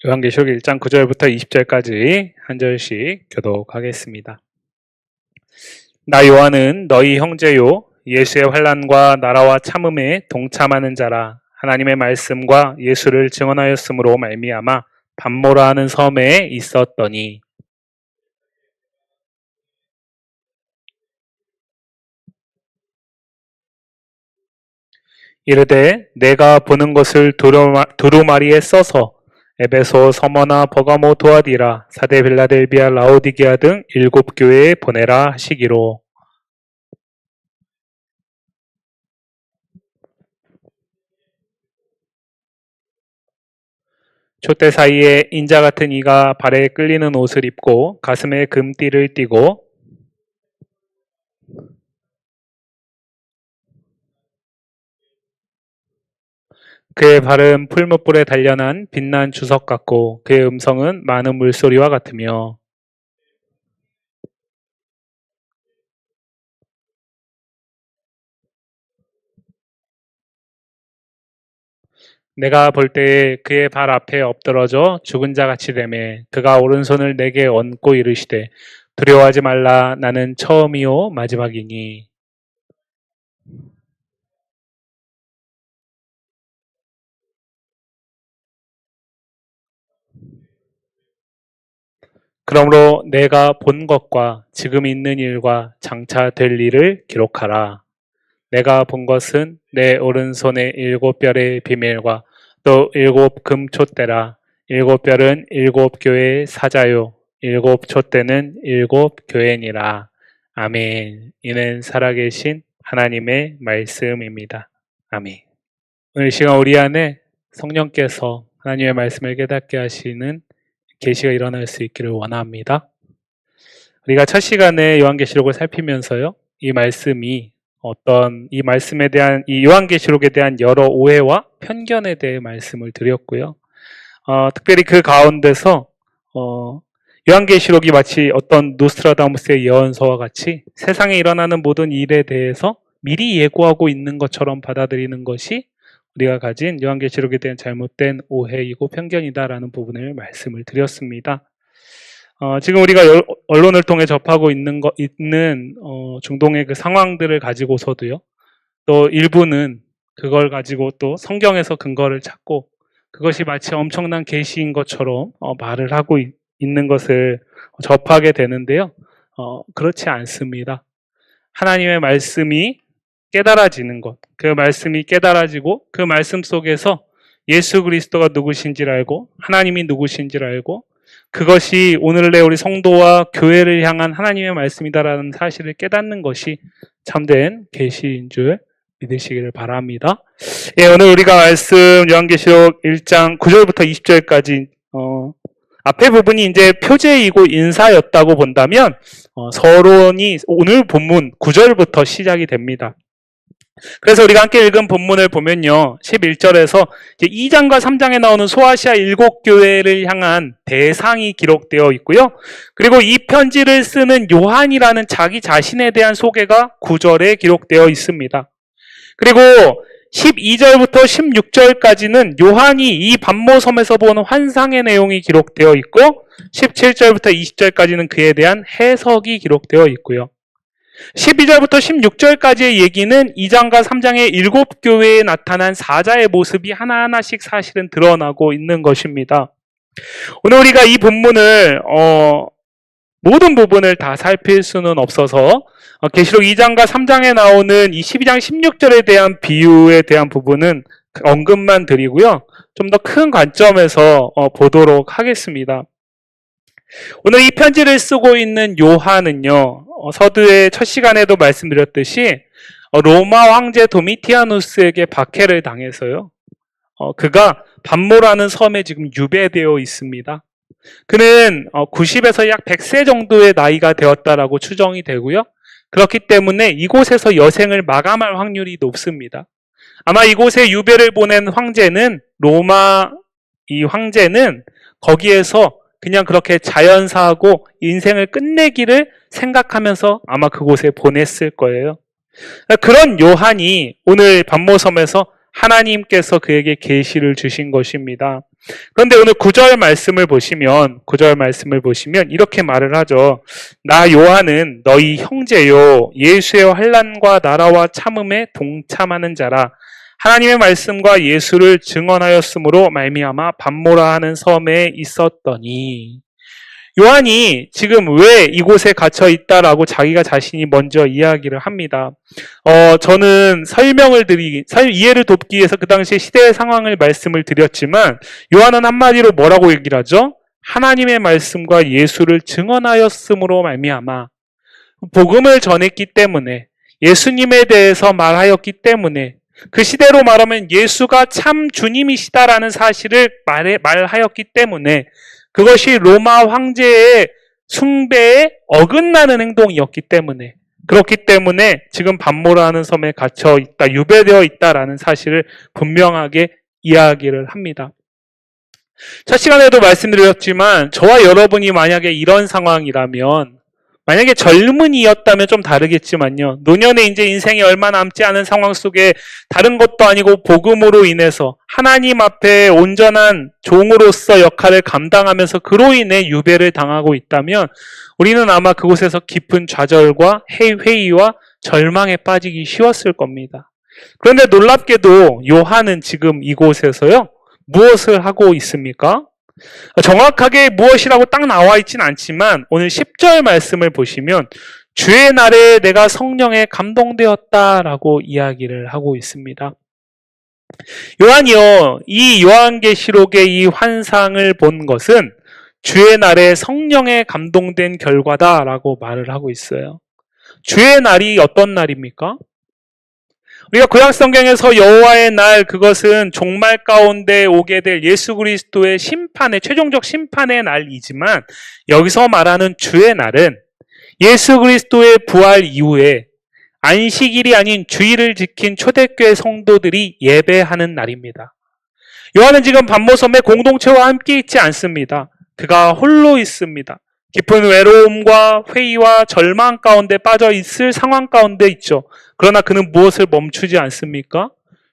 요한계시록 1장 9절부터 20절까지 한 절씩 교독하겠습니다. 나 요한은 너희 형제요 예수의 환난과 나라와 참음에 동참하는 자라. 하나님의 말씀과 예수를 증언하였으므로 말미암아 반모라 하는 섬에 있었더니 이르되 내가 보는 것을 두루마리에 써서 에베소, 서머나, 버가모, 도아디라, 사데, 빌라델비아, 라오디게아 등 7교회에 보내라 하시기로. 촛대 사이에 인자 같은 이가 발에 끌리는 옷을 입고 가슴에 금띠를 띠고 그의 발은 풀무불에 단련한 빛난 주석 같고 그의 음성은 많은 물소리와 같으며 내가 볼 때에 그의 발 앞에 엎드러져 죽은 자 같이 되매 그가 오른손을 내게 얹고 이르시되 두려워하지 말라 나는 처음이요 마지막이니. 그러므로 내가 본 것과 지금 있는 일과 장차 될 일을 기록하라. 내가 본 것은 내 오른손의 7별의 비밀과 또 7금촛대라. 7별은 7교회의 사자요 7촛대는 7교회니라. 아멘. 이는 살아계신 하나님의 말씀입니다. 아멘. 오늘 시간 우리 안에 성령께서 하나님의 말씀을 깨닫게 하시는 계시가 일어날 수 있기를 원합니다. 우리가 첫 시간에 요한계시록을 살피면서요, 이 말씀이 이 말씀에 대한, 이 요한계시록에 대한 여러 오해와 편견에 대해 말씀을 드렸고요. 특별히 그 가운데서 요한계시록이 마치 어떤 노스트라다무스의 예언서와 같이 세상에 일어나는 모든 일에 대해서 미리 예고하고 있는 것처럼 받아들이는 것이 우리가 가진 요한계시록에 대한 잘못된 오해이고 편견이다라는 부분을 말씀을 드렸습니다. 지금 우리가 언론을 통해 접하고 있는 중동의 그 상황들을 가지고서도요, 또 일부는 그걸 가지고 또 성경에서 근거를 찾고 그것이 마치 엄청난 계시인 것처럼 말을 하고 있는 것을 접하게 되는데요. 그렇지 않습니다. 하나님의 말씀이 깨달아지는 것, 그 말씀이 깨달아지고 그 말씀 속에서 예수 그리스도가 누구신지를 알고 하나님이 누구신지를 알고 그것이 오늘의 우리 성도와 교회를 향한 하나님의 말씀이다라는 사실을 깨닫는 것이 참된 계시인 줄 믿으시기를 바랍니다. 예, 오늘 우리가 말씀 요한계시록 1장 9절부터 20절까지 앞에 부분이 이제 표제이고 인사였다고 본다면 서론이 오늘 본문 9절부터 시작이 됩니다. 그래서 우리가 함께 읽은 본문을 보면요, 11절에서 이제 2장과 3장에 나오는 소아시아 7교회를 향한 대상이 기록되어 있고요. 그리고 이 편지를 쓰는 요한이라는 자기 자신에 대한 소개가 9절에 기록되어 있습니다. 그리고 12절부터 16절까지는 요한이 이 반모섬에서 보는 환상의 내용이 기록되어 있고 17절부터 20절까지는 그에 대한 해석이 기록되어 있고요. 12절부터 16절까지의 얘기는 2장과 3장의 7교회에 나타난 사자의 모습이 하나하나씩 사실은 드러나고 있는 것입니다. 오늘 우리가 이 본문을 모든 부분을 다 살필 수는 없어서 계시록 2장과 3장에 나오는 이 12장 16절에 대한 비유에 대한 부분은 언급만 드리고요. 좀 더 큰 관점에서 보도록 하겠습니다. 오늘 이 편지를 쓰고 있는 요한은요, 서두의 첫 시간에도 말씀드렸듯이 로마 황제 도미티아누스에게 박해를 당해서요, 그가 반모라는 섬에 지금 유배되어 있습니다. 그는 90에서 약 100세 정도의 나이가 되었다라고 추정이 되고요. 그렇기 때문에 이곳에서 여생을 마감할 확률이 높습니다. 아마 이곳에 유배를 보낸 황제는 이 황제는 거기에서 그냥 그렇게 자연사하고 인생을 끝내기를 생각하면서 아마 그곳에 보냈을 거예요. 그런 요한이 오늘 반모섬에서 하나님께서 그에게 계시를 주신 것입니다. 그런데 오늘 9절 말씀을 보시면 이렇게 말을 하죠. 나 요한은 너희 형제요 예수의 환난과 나라와 참음에 동참하는 자라. 하나님의 말씀과 예수를 증언하였으므로 말미암아 밤모라 하는 섬에 있었더니. 요한이 지금 왜 이곳에 갇혀 있다라고 자기가 자신이 먼저 이야기를 합니다. 저는 이해를 돕기 위해서 그 당시의 시대의 상황을 말씀을 드렸지만, 요한은 한마디로 뭐라고 얘기를 하죠? 하나님의 말씀과 예수를 증언하였으므로 말미암아, 복음을 전했기 때문에, 예수님에 대해서 말하였기 때문에, 그 시대로 말하면 예수가 참 주님이시다라는 사실을 말하였기 때문에, 그것이 로마 황제의 숭배에 어긋나는 행동이었기 때문에, 그렇기 때문에 지금 밤모라 하는 섬에 갇혀 있다, 유배되어 있다라는 사실을 분명하게 이야기를 합니다. 첫 시간에도 말씀드렸지만 저와 여러분이 만약에 이런 상황이라면, 만약에 젊은이였다면 좀 다르겠지만요, 노년에 이제 인생이 얼마 남지 않은 상황 속에 다른 것도 아니고 복음으로 인해서 하나님 앞에 온전한 종으로서 역할을 감당하면서 그로 인해 유배를 당하고 있다면 우리는 아마 그곳에서 깊은 좌절과 회의와 절망에 빠지기 쉬웠을 겁니다. 그런데 놀랍게도 요한은 지금 이곳에서요, 무엇을 하고 있습니까? 정확하게 무엇이라고 딱 나와 있진 않지만 오늘 10절 말씀을 보시면 주의 날에 내가 성령에 감동되었다라고 이야기를 하고 있습니다. 요한이요, 이 요한계시록의 이 환상을 본 것은 주의 날에 성령에 감동된 결과다라고 말을 하고 있어요. 주의 날이 어떤 날입니까? 우리가 구약 성경에서 여호와의 날, 그것은 종말 가운데 오게 될 예수 그리스도의 최종적 심판의 날이지만, 여기서 말하는 주의 날은 예수 그리스도의 부활 이후에 안식일이 아닌 주일을 지킨 초대교회 성도들이 예배하는 날입니다. 요한은 지금 밤모섬에 공동체와 함께 있지 않습니다. 그가 홀로 있습니다. 깊은 외로움과 회의와 절망 가운데 빠져 있을 상황 가운데 있죠. 그러나 그는 무엇을 멈추지 않습니까?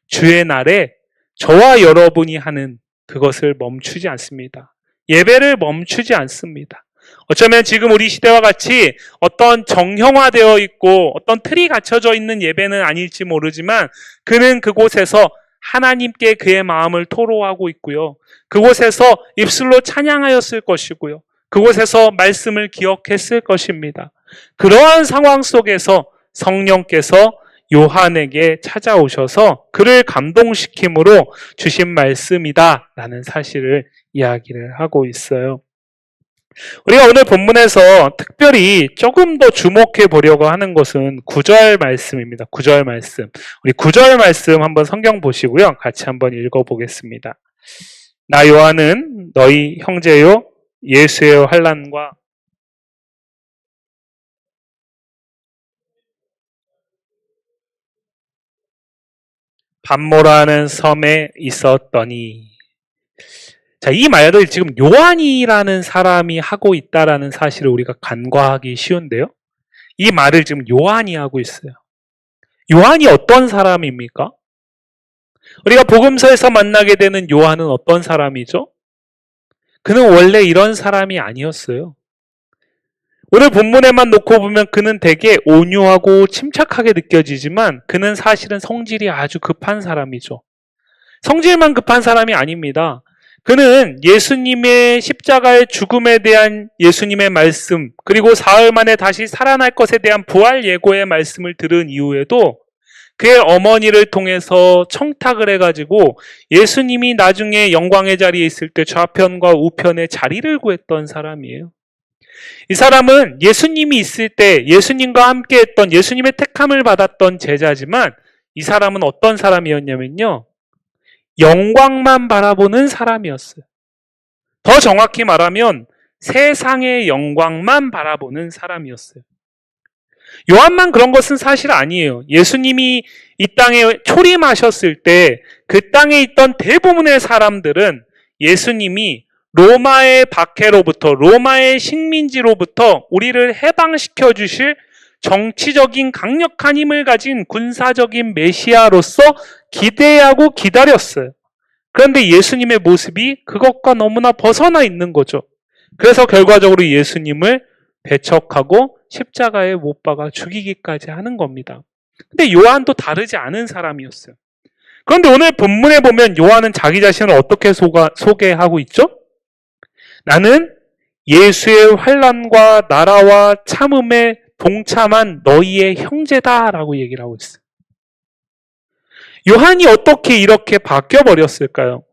주의 날에 저와 여러분이 하는 그것을 멈추지 않습니다. 예배를 멈추지 않습니다. 어쩌면 지금 우리 시대와 같이 어떤 정형화되어 있고 어떤 틀이 갖춰져 있는 예배는 아닐지 모르지만, 그는 그곳에서 하나님께 그의 마음을 토로하고 있고요, 그곳에서 입술로 찬양하였을 것이고요, 그곳에서 말씀을 기억했을 것입니다. 그러한 상황 속에서 성령께서 요한에게 찾아오셔서 그를 감동시킴으로 주신 말씀이다 라는 사실을 이야기를 하고 있어요. 우리가 오늘 본문에서 특별히 조금 더 주목해 보려고 하는 것은 9절 말씀입니다. 9절 말씀. 우리 9절 말씀 한번 성경 보시고요, 같이 한번 읽어보겠습니다. 나 요한은 너희 형제요 예수의 환난과 밤모라는 섬에 있었더니. 자, 이 말을 지금 요한이라는 사람이 하고 있다라는 사실을 우리가 간과하기 쉬운데요, 이 말을 지금 요한이 하고 있어요. 요한이 어떤 사람입니까? 우리가 복음서에서 만나게 되는 요한은 어떤 사람이죠? 그는 원래 이런 사람이 아니었어요. 오늘 본문에만 놓고 보면 그는 되게 온유하고 침착하게 느껴지지만 그는 사실은 성질이 아주 급한 사람이죠. 성질만 급한 사람이 아닙니다. 그는 예수님의 십자가의 죽음에 대한 예수님의 말씀, 그리고 사흘 만에 다시 살아날 것에 대한 부활 예고의 말씀을 들은 이후에도 그의 어머니를 통해서 청탁을 해가지고 예수님이 나중에 영광의 자리에 있을 때 좌편과 우편에 자리를 구했던 사람이에요. 이 사람은 예수님이 있을 때 예수님과 함께 했던, 예수님의 택함을 받았던 제자지만, 이 사람은 어떤 사람이었냐면요, 영광만 바라보는 사람이었어요. 더 정확히 말하면 세상의 영광만 바라보는 사람이었어요. 요한만 그런 것은 사실 아니에요. 예수님이 이 땅에 초림하셨을 때 그 땅에 있던 대부분의 사람들은 예수님이 로마의 박해로부터, 로마의 식민지로부터 우리를 해방시켜 주실 정치적인 강력한 힘을 가진 군사적인 메시아로서 기대하고 기다렸어요. 그런데 예수님의 모습이 그것과 너무나 벗어나 있는 거죠. 그래서 결과적으로 예수님을 배척하고 십자가에 못 박아 죽이기까지 하는 겁니다. 근데 요한도 다르지 않은 사람이었어요. 그런데 오늘 본문에 보면 요한은 자기 자신을 어떻게 소개하고 있죠? 나는 예수의 환난과 나라와 참음에 동참한 너희의 형제다라고 얘기를 하고 있어요. 요한이 어떻게 이렇게 바뀌어버렸을까요?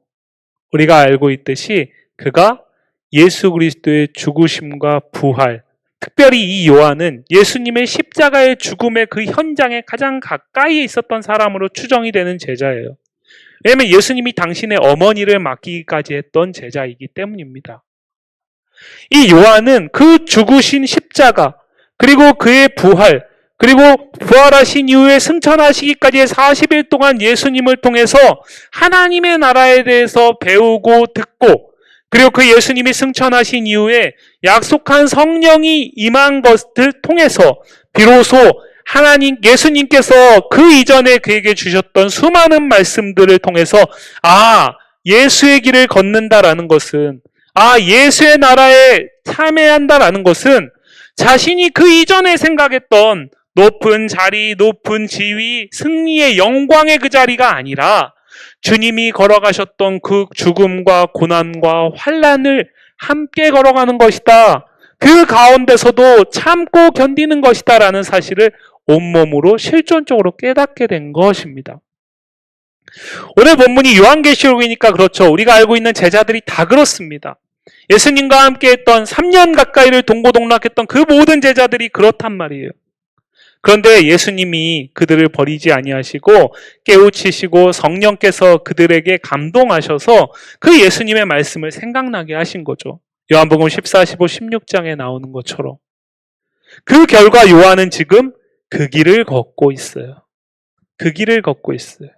우리가 알고 있듯이 그가 예수 그리스도의 죽으심과 부활, 특별히 이 요한은 예수님의 십자가의 죽음의 그 현장에 가장 가까이에 있었던 사람으로 추정이 되는 제자예요. 왜냐하면 예수님이 당신의 어머니를 맡기기까지 했던 제자이기 때문입니다. 이 요한은 그 죽으신 십자가, 그리고 그의 부활, 그리고 부활하신 이후에 승천하시기까지의 40일 동안 예수님을 통해서 하나님의 나라에 대해서 배우고 듣고, 그리고 그 예수님이 승천하신 이후에 약속한 성령이 임한 것을 통해서 비로소 예수님께서 그 이전에 그에게 주셨던 수많은 말씀들을 통해서 예수의 길을 걷는다라는 것은, 예수의 나라에 참여한다라는 것은 자신이 그 이전에 생각했던 높은 자리, 높은 지위, 승리의 영광의 그 자리가 아니라 주님이 걸어가셨던 그 죽음과 고난과 환난을 함께 걸어가는 것이다. 그 가운데서도 참고 견디는 것이다 라는 사실을 온몸으로 실존적으로 깨닫게 된 것입니다. 오늘 본문이 요한계시록이니까 그렇죠. 우리가 알고 있는 제자들이 다 그렇습니다. 예수님과 함께 했던 3년 가까이를 동고동락했던 그 모든 제자들이 그렇단 말이에요. 그런데 예수님이 그들을 버리지 아니하시고 깨우치시고 성령께서 그들에게 감동하셔서 그 예수님의 말씀을 생각나게 하신 거죠. 요한복음 14, 15, 16장에 나오는 것처럼. 그 결과 요한은 지금 그 길을 걷고 있어요. 그 길을 걷고 있어요.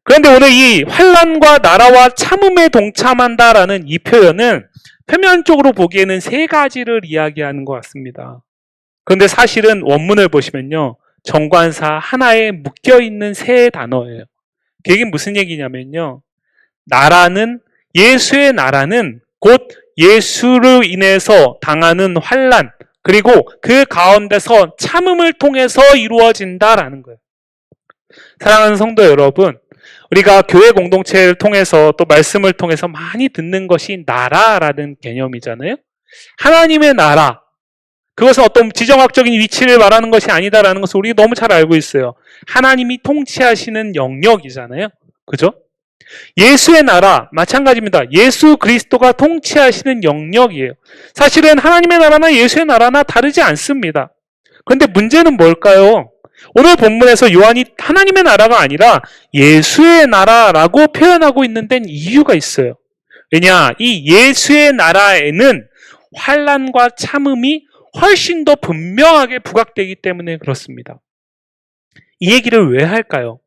그런데 오늘 이 환난과 나라와 참음에 동참한다라는 이 표현은 표면적으로 보기에는 세 가지를 이야기하는 것 같습니다. 그런데 사실은 원문을 보시면요, 정관사 하나에 묶여있는 세 단어예요. 그게 무슨 얘기냐면요, 예수의 나라는 곧 예수로 인해서 당하는 환난, 그리고 그 가운데서 참음을 통해서 이루어진다라는 거예요. 사랑하는 성도 여러분, 우리가 교회 공동체를 통해서 또 말씀을 통해서 많이 듣는 것이 나라라는 개념이잖아요. 하나님의 나라, 그것은 어떤 지정학적인 위치를 말하는 것이 아니다라는 것을 우리 너무 잘 알고 있어요. 하나님이 통치하시는 영역이잖아요. 그죠? 예수의 나라 마찬가지입니다. 예수 그리스도가 통치하시는 영역이에요. 사실은 하나님의 나라나 예수의 나라나 다르지 않습니다. 그런데 문제는 뭘까요? 오늘 본문에서 요한이 하나님의 나라가 아니라 예수의 나라라고 표현하고 있는 데는 이유가 있어요. 왜냐? 이 예수의 나라에는 환난과 참음이 훨씬 더 분명하게 부각되기 때문에 그렇습니다. 이 얘기를 왜 할까요?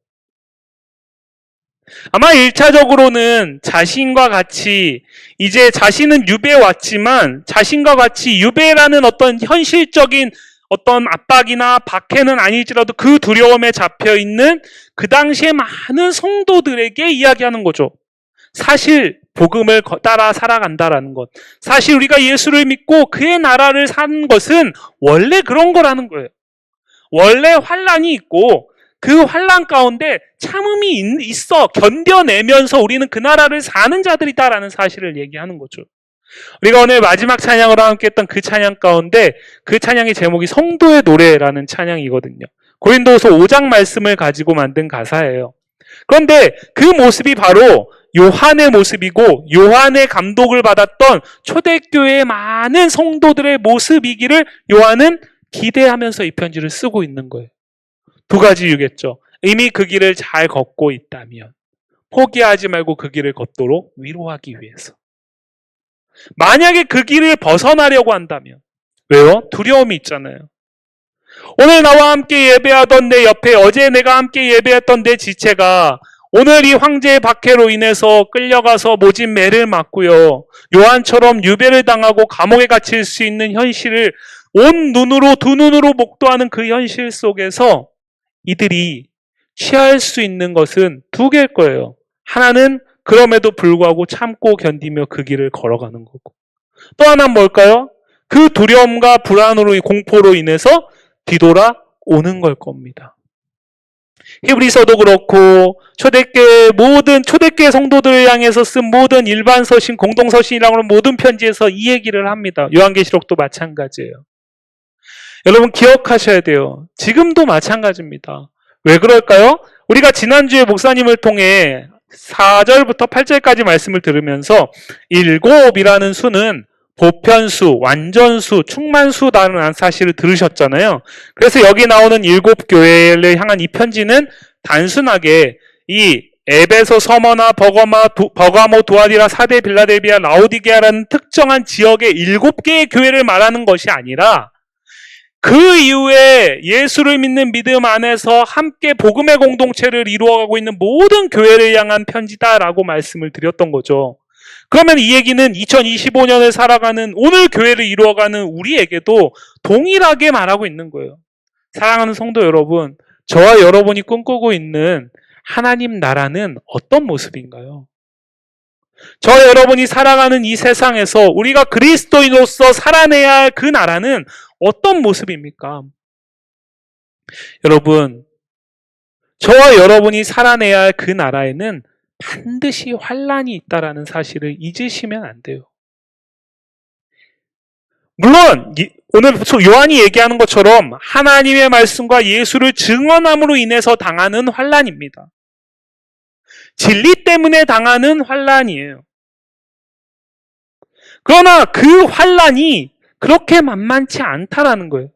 아마 1차적으로는 자신과 같이 이제 자신은 유배에 왔지만 자신과 같이 유배라는 어떤 현실적인 어떤 압박이나 박해는 아닐지라도 그 두려움에 잡혀있는 그 당시에 많은 성도들에게 이야기하는 거죠. 사실 복음을 따라 살아간다라는 것, 사실 우리가 예수를 믿고 그의 나라를 사는 것은 원래 그런 거라는 거예요. 원래 환난이 있고 그 환난 가운데 참음이 있어 견뎌내면서 우리는 그 나라를 사는 자들이다라는 사실을 얘기하는 거죠. 우리가 오늘 마지막 찬양으로 함께 했던 그 찬양 가운데 그 찬양의 제목이 성도의 노래라는 찬양이거든요. 고린도후서 5장 말씀을 가지고 만든 가사예요. 그런데 그 모습이 바로 요한의 모습이고 요한의 감독을 받았던 초대교회의 많은 성도들의 모습이기를 요한은 기대하면서 이 편지를 쓰고 있는 거예요. 두 가지 이유겠죠. 이미 그 길을 잘 걷고 있다면 포기하지 말고 그 길을 걷도록 위로하기 위해서. 만약에 그 길을 벗어나려고 한다면, 왜요? 두려움이 있잖아요. 오늘 나와 함께 예배하던 내 옆에 어제 내가 함께 예배했던 내 지체가 오늘 이 황제의 박해로 인해서 끌려가서 모진 매를 맞고요, 요한처럼 유배를 당하고 감옥에 갇힐 수 있는 현실을 온 눈으로 두 눈으로 목도하는 그 현실 속에서 이들이 취할 수 있는 것은 두 개일 거예요. 하나는 그럼에도 불구하고 참고 견디며 그 길을 걸어가는 거고, 또 하나는 뭘까요? 그 두려움과 불안으로, 공포로 인해서 뒤돌아오는 걸 겁니다. 히브리서도 그렇고 초대교회 성도들을 향해서 쓴 모든 일반 서신, 공동 서신이라고 하는 모든 편지에서 이 얘기를 합니다. 요한계시록도 마찬가지예요. 여러분 기억하셔야 돼요. 지금도 마찬가지입니다. 왜 그럴까요? 우리가 지난주에 목사님을 통해 4절부터 8절까지 말씀을 들으면서 7이라는 수는 보편수, 완전수, 충만수라는 사실을 들으셨잖아요. 그래서 여기 나오는 7교회를 향한 이 편지는 단순하게 이 에베소, 서머나, 버가모, 두아디라, 사데, 빌라델비아, 라오디게아라는 특정한 지역의 7개의 교회를 말하는 것이 아니라 그 이후에 예수를 믿는 믿음 안에서 함께 복음의 공동체를 이루어가고 있는 모든 교회를 향한 편지다라고 말씀을 드렸던 거죠. 그러면 이 얘기는 2025년을 살아가는 오늘 교회를 이루어가는 우리에게도 동일하게 말하고 있는 거예요. 사랑하는 성도 여러분, 저와 여러분이 꿈꾸고 있는 하나님 나라는 어떤 모습인가요? 저와 여러분이 살아가는 이 세상에서 우리가 그리스도인으로서 살아내야 할 그 나라는 어떤 모습입니까? 여러분, 저와 여러분이 살아내야 할 그 나라에는 반드시 환란이 있다라는 사실을 잊으시면 안 돼요. 물론 오늘 요한이 얘기하는 것처럼 하나님의 말씀과 예수를 증언함으로 인해서 당하는 환란입니다. 진리 때문에 당하는 환란이에요. 그러나 그 환란이 그렇게 만만치 않다라는 거예요.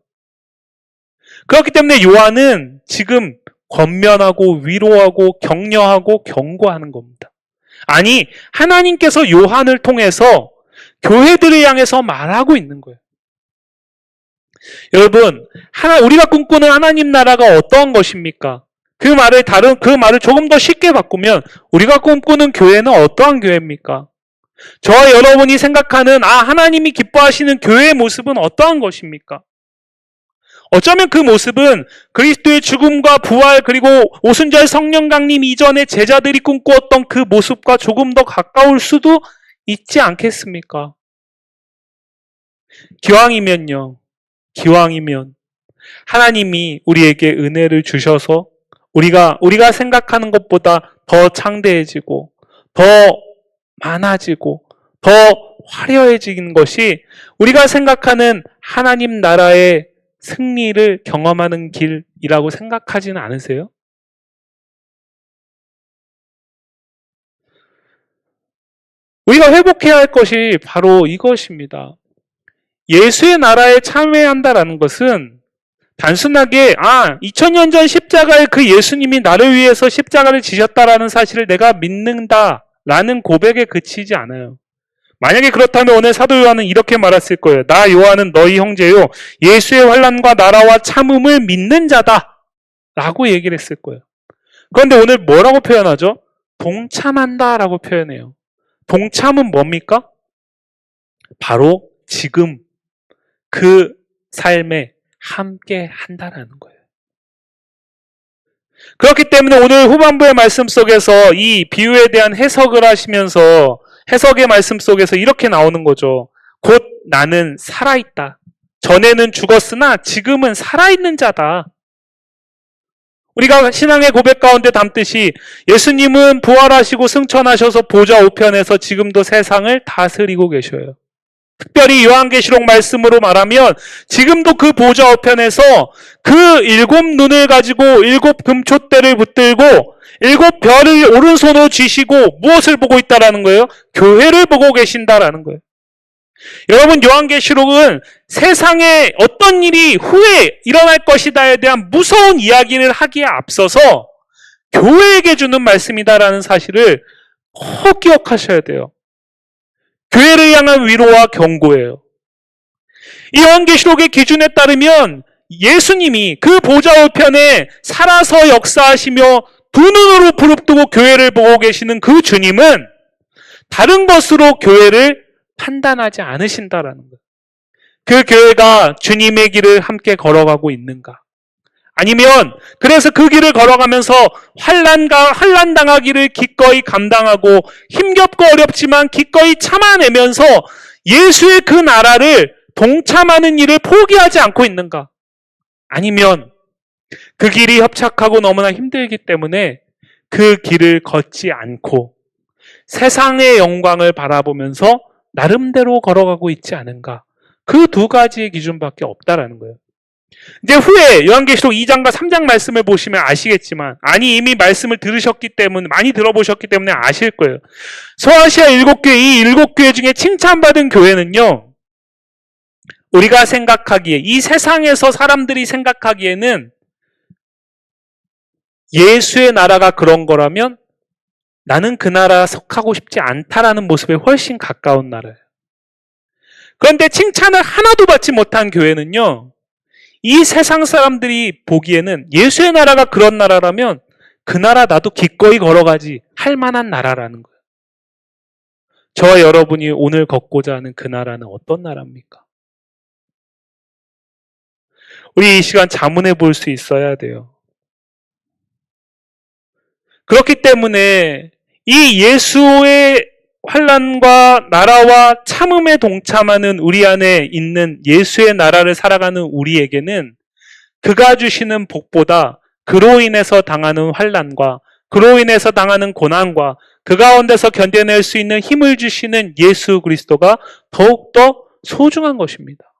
그렇기 때문에 요한은 지금 권면하고 위로하고 격려하고 경고하는 겁니다. 아니, 하나님께서 요한을 통해서 교회들을 향해서 말하고 있는 거예요. 여러분, 우리가 꿈꾸는 하나님 나라가 어떠한 것입니까? 그 말을 조금 더 쉽게 바꾸면 우리가 꿈꾸는 교회는 어떠한 교회입니까? 저와 여러분이 생각하는 하나님이 기뻐하시는 교회의 모습은 어떠한 것입니까? 어쩌면 그 모습은 그리스도의 죽음과 부활 그리고 오순절 성령 강림 이전에 제자들이 꿈꾸었던 그 모습과 조금 더 가까울 수도 있지 않겠습니까? 기왕이면 하나님이 우리에게 은혜를 주셔서 우리가 생각하는 것보다 더 창대해지고 더 많아지고 더 화려해지는 것이 우리가 생각하는 하나님 나라의 승리를 경험하는 길이라고 생각하지는 않으세요? 우리가 회복해야 할 것이 바로 이것입니다. 예수의 나라에 참여한다라는 것은 단순하게 2000년 전 십자가의 그 예수님이 나를 위해서 십자가를 지셨다라는 사실을 내가 믿는다라는 고백에 그치지 않아요. 만약에 그렇다면 오늘 사도 요한은 이렇게 말했을 거예요. 나 요한은 너희 형제요 예수의 환난과 나라와 참음을 믿는 자다 라고 얘기를 했을 거예요. 그런데 오늘 뭐라고 표현하죠? 동참한다 라고 표현해요. 동참은 뭡니까? 바로 지금 그 삶에 함께 한다라는 거예요. 그렇기 때문에 오늘 후반부의 말씀 속에서 이 비유에 대한 해석을 하시면서 해석의 말씀 속에서 이렇게 나오는 거죠. 곧 나는 살아있다. 전에는 죽었으나 지금은 살아있는 자다. 우리가 신앙의 고백 가운데 담듯이 예수님은 부활하시고 승천하셔서 보좌 우편에서 지금도 세상을 다스리고 계셔요. 특별히 요한계시록 말씀으로 말하면 지금도 그 보좌 우편에서 그 7눈을 가지고 7 금촛대를 붙들고 7 별을 오른손으로 쥐시고 무엇을 보고 있다라는 거예요? 교회를 보고 계신다라는 거예요. 여러분, 요한계시록은 세상에 어떤 일이 후에 일어날 것이다에 대한 무서운 이야기를 하기에 앞서서 교회에게 주는 말씀이다라는 사실을 꼭 기억하셔야 돼요. 교회를 향한 위로와 경고예요. 이 요한계시록의 기준에 따르면 예수님이 그 보좌 우편에 살아서 역사하시며 두 눈으로 부릅뜨고 교회를 보고 계시는 그 주님은 다른 것으로 교회를 판단하지 않으신다라는 거예요. 그 교회가 주님의 길을 함께 걸어가고 있는가? 아니면 그래서 그 길을 걸어가면서 환난 당하기를 기꺼이 감당하고 힘겹고 어렵지만 기꺼이 참아내면서 예수의 그 나라를 동참하는 일을 포기하지 않고 있는가? 아니면 그 길이 협착하고 너무나 힘들기 때문에 그 길을 걷지 않고 세상의 영광을 바라보면서 나름대로 걸어가고 있지 않은가? 그 두 가지의 기준밖에 없다라는 거예요. 이제 후에 요한계시록 2장과 3장 말씀을 보시면 아시겠지만, 아니 이미 말씀을 들으셨기 때문에, 많이 들어보셨기 때문에 아실 거예요. 소아시아 7교회, 이 7교회 중에 칭찬받은 교회는요, 우리가 생각하기에, 이 세상에서 사람들이 생각하기에는 예수의 나라가 그런 거라면 나는 그 나라 속하고 싶지 않다라는 모습에 훨씬 가까운 나라예요. 그런데 칭찬을 하나도 받지 못한 교회는요, 이 세상 사람들이 보기에는 예수의 나라가 그런 나라라면 그 나라 나도 기꺼이 걸어가지 할 만한 나라라는 거예요. 저와 여러분이 오늘 걷고자 하는 그 나라는 어떤 나라입니까? 우리 이 시간 자문해 볼 수 있어야 돼요. 그렇기 때문에 이 예수의 환난과 나라와 참음에 동참하는 우리 안에 있는 예수의 나라를 살아가는 우리에게는 그가 주시는 복보다 그로 인해서 당하는 환난과 그로 인해서 당하는 고난과 그 가운데서 견뎌낼 수 있는 힘을 주시는 예수 그리스도가 더욱더 소중한 것입니다.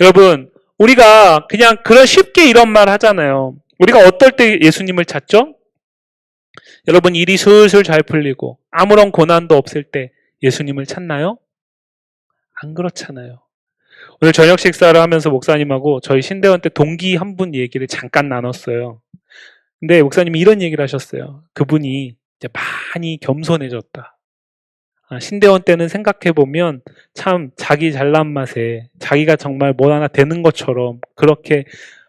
여러분, 우리가 그냥 그런 쉽게 이런 말 하잖아요. 우리가 어떨 때 예수님을 찾죠? 여러분, 일이 술술 잘 풀리고 아무런 고난도 없을 때 예수님을 찾나요? 안 그렇잖아요. 오늘 저녁 식사를 하면서 목사님하고 저희 신대원 때 동기 한 분 얘기를 잠깐 나눴어요. 근데 목사님이 이런 얘기를 하셨어요. 그분이 이제 많이 겸손해졌다. 신대원 때는 생각해보면 참 자기 잘난 맛에 자기가 정말 뭐 하나 되는 것처럼 그렇게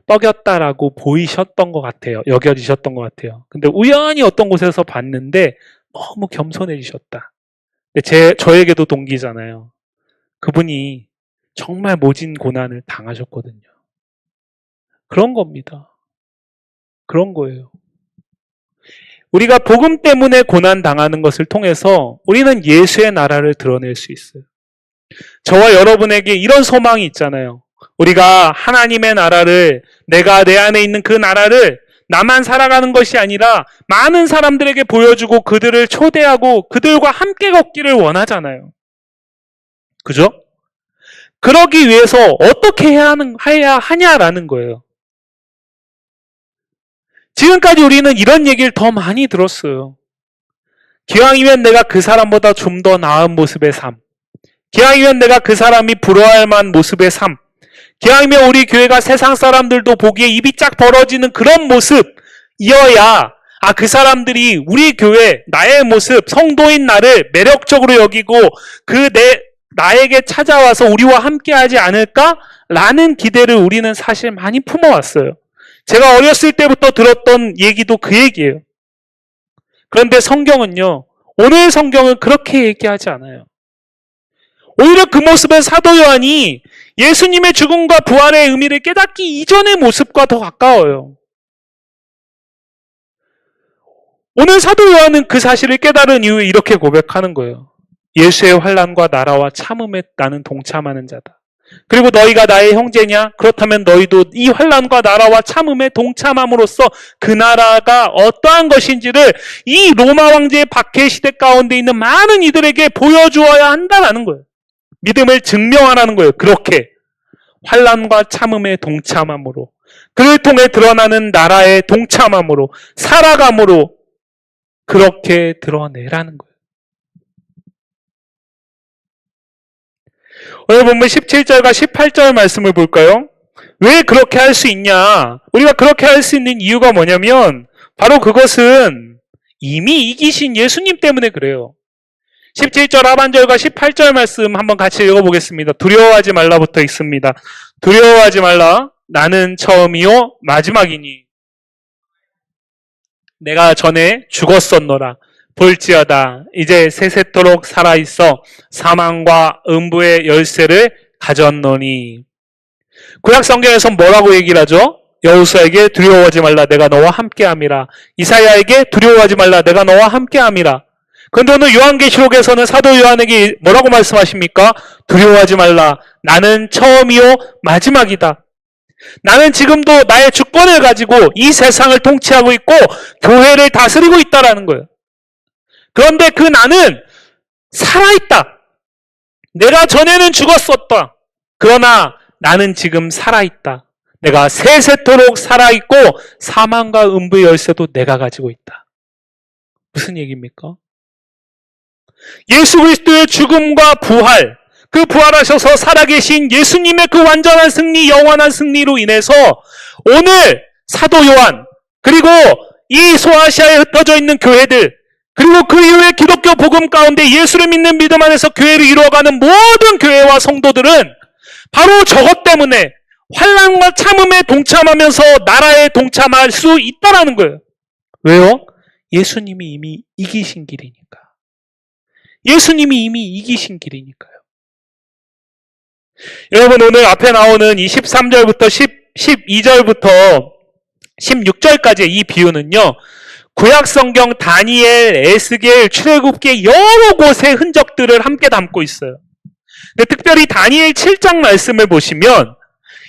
뻐겼다라고 보이셨던 것 같아요. 여겨지셨던 것 같아요. 근데 우연히 어떤 곳에서 봤는데 너무 겸손해지셨다. 근데 저에게도 동기잖아요. 그분이 정말 모진 고난을 당하셨거든요. 그런 겁니다. 그런 거예요. 우리가 복음 때문에 고난 당하는 것을 통해서 우리는 예수의 나라를 드러낼 수 있어요. 저와 여러분에게 이런 소망이 있잖아요. 우리가 하나님의 나라를, 내가 내 안에 있는 그 나라를 나만 살아가는 것이 아니라 많은 사람들에게 보여주고 그들을 초대하고 그들과 함께 걷기를 원하잖아요. 그죠? 그러기 위해서 어떻게 해야 하냐라는 거예요. 지금까지 우리는 이런 얘기를 더 많이 들었어요. 기왕이면 내가 그 사람보다 좀 더 나은 모습의 삶. 기왕이면 내가 그 사람이 부러워할 만한 모습의 삶. 기왕이면 우리 교회가 세상 사람들도 보기에 입이 쫙 벌어지는 그런 모습이어야 그 사람들이 우리 교회, 나의 모습, 성도인 나를 매력적으로 여기고 나에게 찾아와서 우리와 함께 하지 않을까라는 기대를 우리는 사실 많이 품어왔어요. 제가 어렸을 때부터 들었던 얘기도 그 얘기예요. 그런데 성경은요, 오늘 성경은 그렇게 얘기하지 않아요. 오히려 그 모습은 사도 요한이 예수님의 죽음과 부활의 의미를 깨닫기 이전의 모습과 더 가까워요. 오늘 사도 요한은 그 사실을 깨달은 이후에 이렇게 고백하는 거예요. 예수의 환난과 나라와 참음에 나는 동참하는 자다. 그리고 너희가 나의 형제냐? 그렇다면 너희도 이 환난과 나라와 참음에 동참함으로써 그 나라가 어떠한 것인지를 이 로마 황제의 박해 시대 가운데 있는 많은 이들에게 보여주어야 한다는 거예요. 믿음을 증명하라는 거예요. 그렇게 환난과 참음에 동참함으로, 그를 통해 드러나는 나라에 동참함으로, 살아감으로 그렇게 드러내라는 거예요. 오늘 본문 17절과 18절 말씀을 볼까요? 왜 그렇게 할 수 있냐? 우리가 그렇게 할 수 있는 이유가 뭐냐면 바로 그것은 이미 이기신 예수님 때문에 그래요. 17절 하반절과 18절 말씀 한번 같이 읽어보겠습니다. 두려워하지 말라부터 읽습니다. 두려워하지 말라. 나는 처음이요 마지막이니 내가 전에 죽었었노라. 볼지어다 이제 세세토록 살아있어 사망과 음부의 열쇠를 가졌노니. 구약 성경에서 뭐라고 얘기를 하죠? 여호수아에게 두려워하지 말라 내가 너와 함께함이라. 이사야에게 두려워하지 말라 내가 너와 함께함이라. 그런데 오늘 요한계시록에서는 사도 요한에게 뭐라고 말씀하십니까? 두려워하지 말라. 나는 처음이요 마지막이다. 나는 지금도 나의 주권을 가지고 이 세상을 통치하고 있고 교회를 다스리고 있다라는 거예요. 그런데 그 나는 살아있다. 내가 전에는 죽었었다. 그러나 나는 지금 살아있다. 내가 세세토록 살아있고 사망과 음부의 열쇠도 내가 가지고 있다. 무슨 얘기입니까? 예수 그리스도의 죽음과 부활, 그 부활하셔서 살아계신 예수님의 그 완전한 승리, 영원한 승리로 인해서 오늘 사도 요한, 그리고 이 소아시아에 흩어져 있는 교회들, 그리고 그 이후에 기독교 복음 가운데 예수를 믿는 믿음 안에서 교회를 이루어가는 모든 교회와 성도들은 바로 저것 때문에 환난과 참음에 동참하면서 나라에 동참할 수 있다라는 거예요. 왜요? 예수님이 이미 이기신 길이니까. 예수님이 이미 이기신 길이니까요. 여러분, 오늘 앞에 나오는 이 13절부터 12절부터 16절까지의 이 비유는요, 구약성경 다니엘, 에스겔, 출애굽기 여러 곳의 흔적들을 함께 담고 있어요. 근데 특별히 다니엘 7장 말씀을 보시면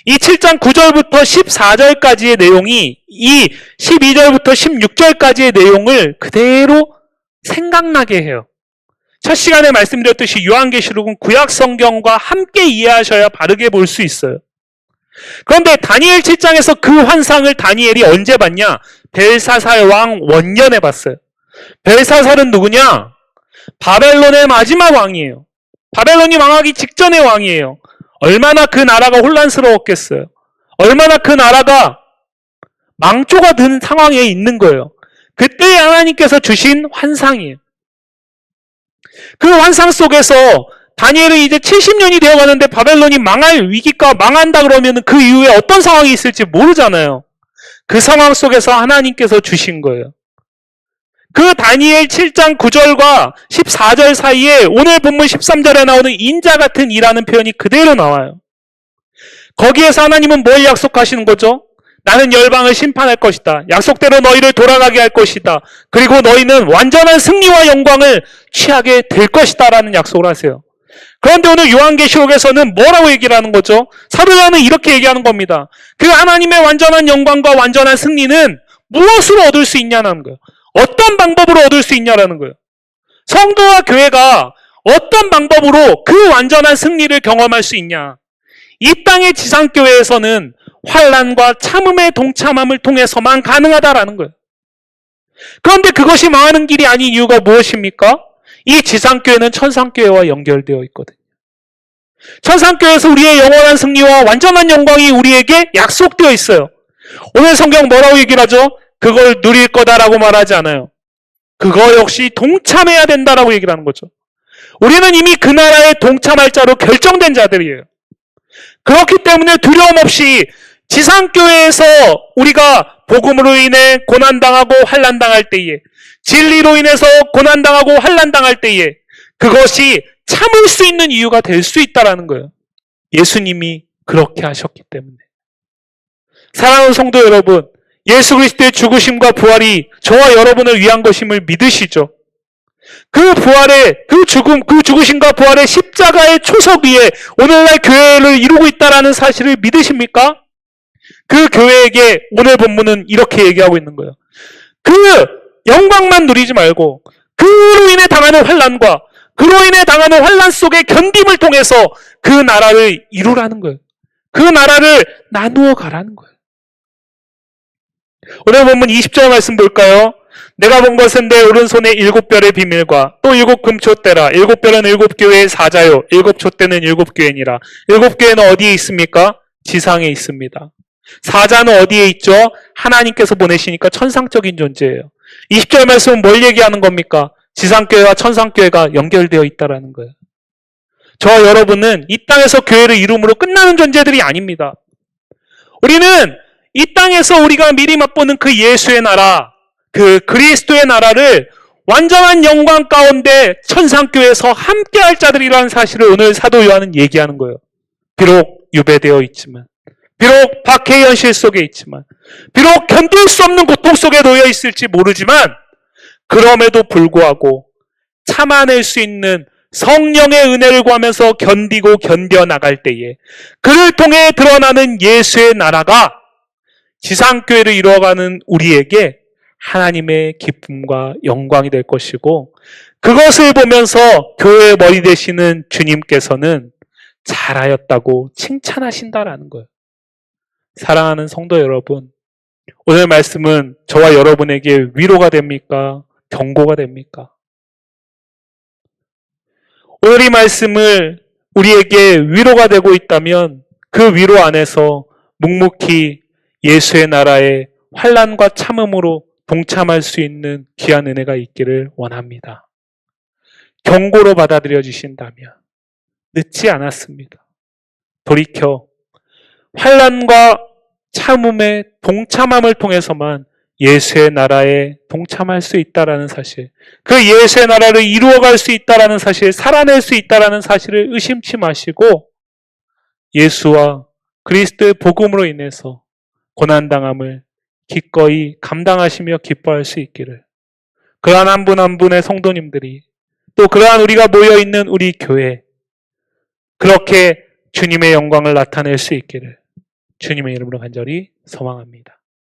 이 7장 9절부터 14절까지의 내용이 이 12절부터 16절까지의 내용을 그대로 생각나게 해요. 첫 시간에 말씀드렸듯이 요한계시록은 구약성경과 함께 이해하셔야 바르게 볼 수 있어요. 그런데 다니엘 7장에서 그 환상을 다니엘이 언제 봤냐? 벨사살 왕 원년에 봤어요. 벨사살은 누구냐? 바벨론의 마지막 왕이에요. 바벨론이 망하기 직전의 왕이에요. 얼마나 그 나라가 혼란스러웠겠어요. 얼마나 그 나라가 망조가 든 상황에 있는 거예요. 그때 하나님께서 주신 환상이에요. 그 환상 속에서 다니엘은 이제 70년이 되어가는데 바벨론이 망할 위기가 망한다 그러면 그 이후에 어떤 상황이 있을지 모르잖아요. 그 상황 속에서 하나님께서 주신 거예요. 그 다니엘 7장 9절과 14절 사이에 오늘 본문 13절에 나오는 인자 같은 이라는 표현이 그대로 나와요. 거기에서 하나님은 뭘 약속하시는 거죠? 나는 열방을 심판할 것이다. 약속대로 너희를 돌아가게 할 것이다. 그리고 너희는 완전한 승리와 영광을 취하게 될 것이다 라는 약속을 하세요. 그런데 오늘 요한계시록에서는 뭐라고 얘기를 하는 거죠? 사도 요한은 이렇게 얘기하는 겁니다. 그 하나님의 완전한 영광과 완전한 승리는 무엇으로 얻을 수 있냐는 거예요. 어떤 방법으로 얻을 수 있냐라는 거예요. 성도와 교회가 어떤 방법으로 그 완전한 승리를 경험할 수 있냐. 이 땅의 지상교회에서는 환난과 참음의 동참함을 통해서만 가능하다라는 거예요. 그런데 그것이 망하는 길이 아닌 이유가 무엇입니까? 이 지상교회는 천상교회와 연결되어 있거든요. 천상교회에서 우리의 영원한 승리와 완전한 영광이 우리에게 약속되어 있어요. 오늘 성경 뭐라고 얘기를 하죠? 그걸 누릴 거다라고 말하지 않아요. 그거 역시 동참해야 된다라고 얘기를 하는 거죠. 우리는 이미 그 나라에 동참할 자로 결정된 자들이에요. 그렇기 때문에 두려움 없이 지상교회에서 우리가 복음으로 인해 고난당하고 환난당할 때에, 진리로 인해서 고난당하고 환난당할 때에 그것이 참을 수 있는 이유가 될 수 있다는 거예요. 예수님이 그렇게 하셨기 때문에. 사랑하는 성도 여러분, 예수 그리스도의 죽으심과 부활이 저와 여러분을 위한 것임을 믿으시죠? 그 부활의, 그 죽으심과 부활의 십자가의 초석 위에 오늘날 교회를 이루고 있다는 사실을 믿으십니까? 그 교회에게 오늘 본문은 이렇게 얘기하고 있는 거예요. 그 영광만 누리지 말고 그로 인해 당하는 환난과 그로 인해 당하는 환난 속의 견딤을 통해서 그 나라를 이루라는 거예요. 그 나라를 나누어 가라는 거예요. 오늘 본문 20절 말씀 볼까요? 내가 본 것은 내 오른손에 7별의 비밀과 또 7금촛대라. 7별은 7교회의 사자요 7촛대는 7교회니라. 7교회는 어디에 있습니까? 지상에 있습니다. 사자는 어디에 있죠? 하나님께서 보내시니까 천상적인 존재예요. 20절 말씀은 뭘 얘기하는 겁니까? 지상교회와 천상교회가 연결되어 있다는 거예요. 저와 여러분은 이 땅에서 교회를 이룸으로 끝나는 존재들이 아닙니다. 우리는 이 땅에서 우리가 미리 맛보는 그 예수의 나라, 그 그리스도의 나라를 완전한 영광 가운데 천상교회에서 함께할 자들이라는 사실을 오늘 사도 요한은 얘기하는 거예요. 비록 유배되어 있지만, 비록 박해의 현실 속에 있지만, 비록 견딜 수 없는 고통 속에 놓여 있을지 모르지만, 그럼에도 불구하고 참아낼 수 있는 성령의 은혜를 구하면서 견디고 견뎌나갈 때에 그를 통해 드러나는 예수의 나라가 지상교회를 이루어가는 우리에게 하나님의 기쁨과 영광이 될 것이고, 그것을 보면서 교회의 머리 되시는 주님께서는 잘하였다고 칭찬하신다라는 거예요. 사랑하는 성도 여러분, 오늘 말씀은 저와 여러분에게 위로가 됩니까? 경고가 됩니까? 오늘 이 말씀을 우리에게 위로가 되고 있다면 그 위로 안에서 묵묵히 예수의 나라의 환난과 참음으로 동참할 수 있는 귀한 은혜가 있기를 원합니다. 경고로 받아들여 주신다면 늦지 않았습니다. 돌이켜 환난과 참음의 동참함을 통해서만 예수의 나라에 동참할 수 있다라는 사실, 그 예수의 나라를 이루어갈 수 있다라는 사실, 살아낼 수 있다라는 사실을 의심치 마시고 예수와 그리스도의 복음으로 인해서 고난당함을 기꺼이 감당하시며 기뻐할 수 있기를, 그러한 한 분 한 분의 성도님들이, 또 그러한 우리가 모여있는 우리 교회, 그렇게 주님의 영광을 나타낼 수 있기를 주님의 이름으로 간절히 소망합니다.